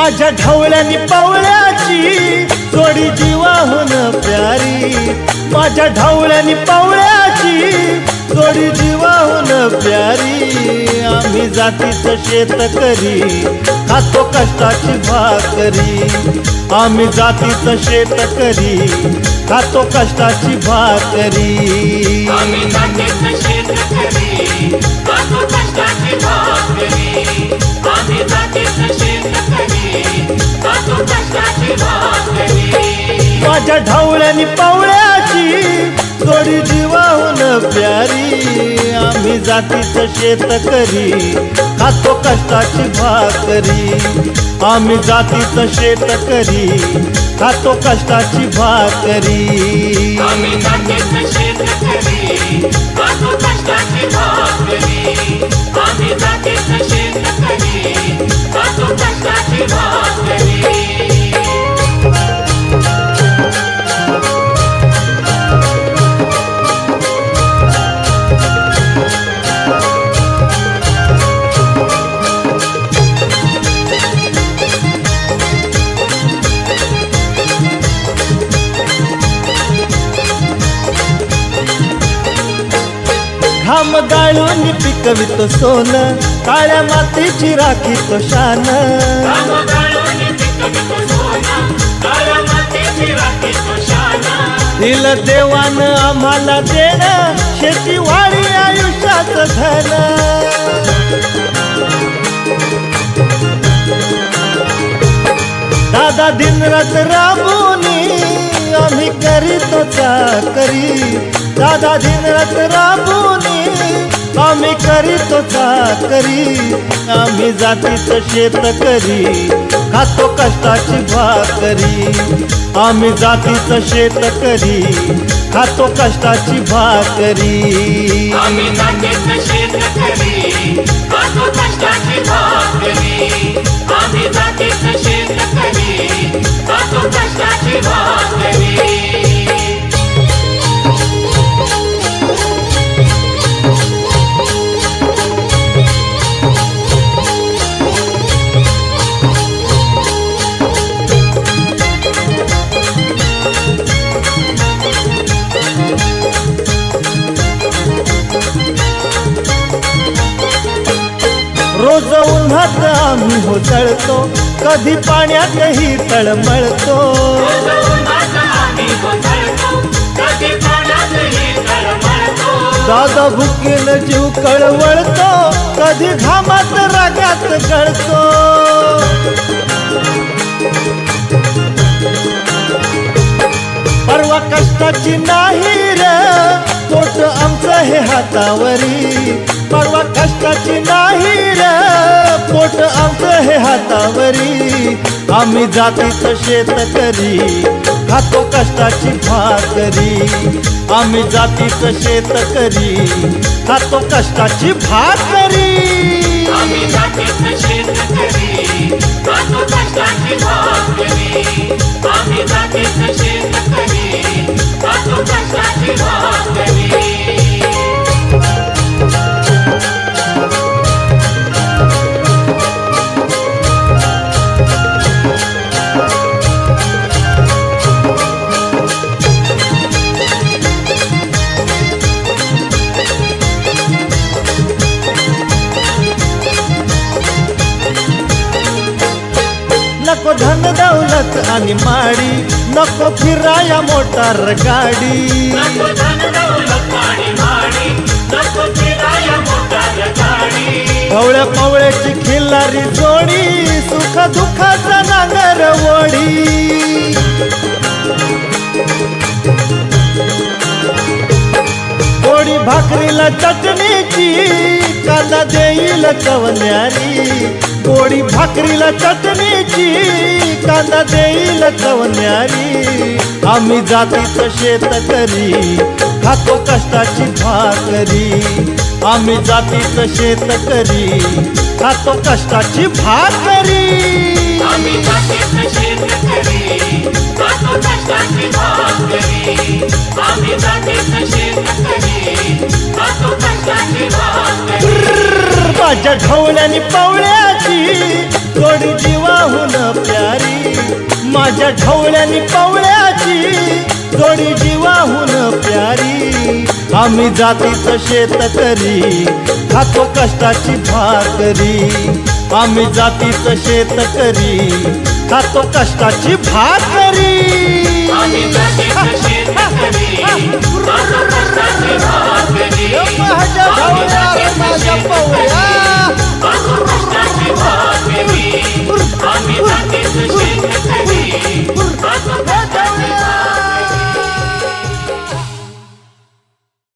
माझ्या ढवळ्यानी पवळ्याची जोडी जीवाहून प्यारी, माझ्या ढवळ्यानी पवळ्याची जोडी जीवाहून प्यारी। आम्ही जातीचं शेतकरी खातो कष्टाची भाकरी, आम्ही जातीचं शेतकरी खातो कष्टाची भाकरी। आम्ही जातीचं शेतकरी खातो कष्टाची भाकरी, आम्ही जातीचं शेतकरी खातो कष्टाची भाकरी। माझ्या ढवळ्यानी पवळ्याची जोडी जीवाहून प्यारी, आम्ही जातीचं शेतकरी खातो कष्टाची भाकरी, आम्ही जातीचं शेतकरी खातो कष्टाची भाकरी। आम्ही जातीचं शेतकरी खातो कष्टाची भाकरी, आम्ही जातीचं शेतकरी खातो कष्टाची भाकरी। घाम गाळून पिकवितो सोनं, काळ्या मातीची राखीतो शान। घाम गाळून पिकवितो सोनं, काळ्या मातीची राखीतो शान। दिलं देवानं आम्हाला देणं, शेतीवाडी आयुष्याचं धन। दादा दिनरात राबूनी आम्ही करीतो चाकरी, दादा दिनरात राबूनी आम्ही करीतो चाकरी। आम्ही जातीचं शेतकरी खातो कष्टाची भाकरी, आम्ही जातीचं शेतकरी खातो कष्टाची भाकरी। आम्ही जातीचं शेतकरी खातो कष्टाची भाकरी, आम्ही जातीचं शेतकरी खातो कष्टाची भाकरी। रोज उन्हात आम्ही होतळतो, कधी पाण्यातही तळमळतो। दादा भुकेन जीव कळवळतो, कधी घामात रागात गळतो। परवा कष्टाची नाही रे पोट आमचं हे हातावरी, परवा कष्टाची नाही रे पोट आमचं हे हातावरी। आम्ही जातीचं शेतकरी खातो कष्टाची भाकरी, आम्ही जातीचं शेतकरी खातो कष्टाची भाकरी। आम्ही जातीचं शेतकरी खातो कष्टाची भाकरी, आम्ही जातीचं शेतकरी खातो कष्टाची भाकरी। नको धन दौलत आणि माडी, नको फिराया मोटार गाडी। नको धन दौलत आणि माडी, नको फिराया मोटार गाडी। पवळ्या पवळ्याची खिल्लारी जोडी, सुख दुःखाचा नांगर वडी। गोडी भाकरीला चटणीची, कांदा देईल चवण्यारी। गोडी भाकरीला चटणीची, कांदा देईल चवण्यारी। आम्ही जातीचं शेतकरी खातो कष्टाची भाकरी, आम्ही जातीचं शेतकरी खातो कष्टाची भाकरी। आम्ही जातीचं शेतकरी खातो कष्टाची भाकरी, आम्ही जातीचं शेतकरी खातो कष्टाची भाकरी। माझ्या ढवळ्यानी पवळ्याची जोडी जीवाहून प्यारी माझ्या ढवळ्यानी पवळ्याची जोडी जीवाहून प्यारी आम्ही जातीचं शेतकरी खातो कष्टाची भाकरी आम्ही जातीचं शेतकरी खातो कष्टाची भाकरी आम्ही जातीचं शेतकरी खातो कष्टाची भाकरी माझ्या ढवळ्या माझ्या पवळ्या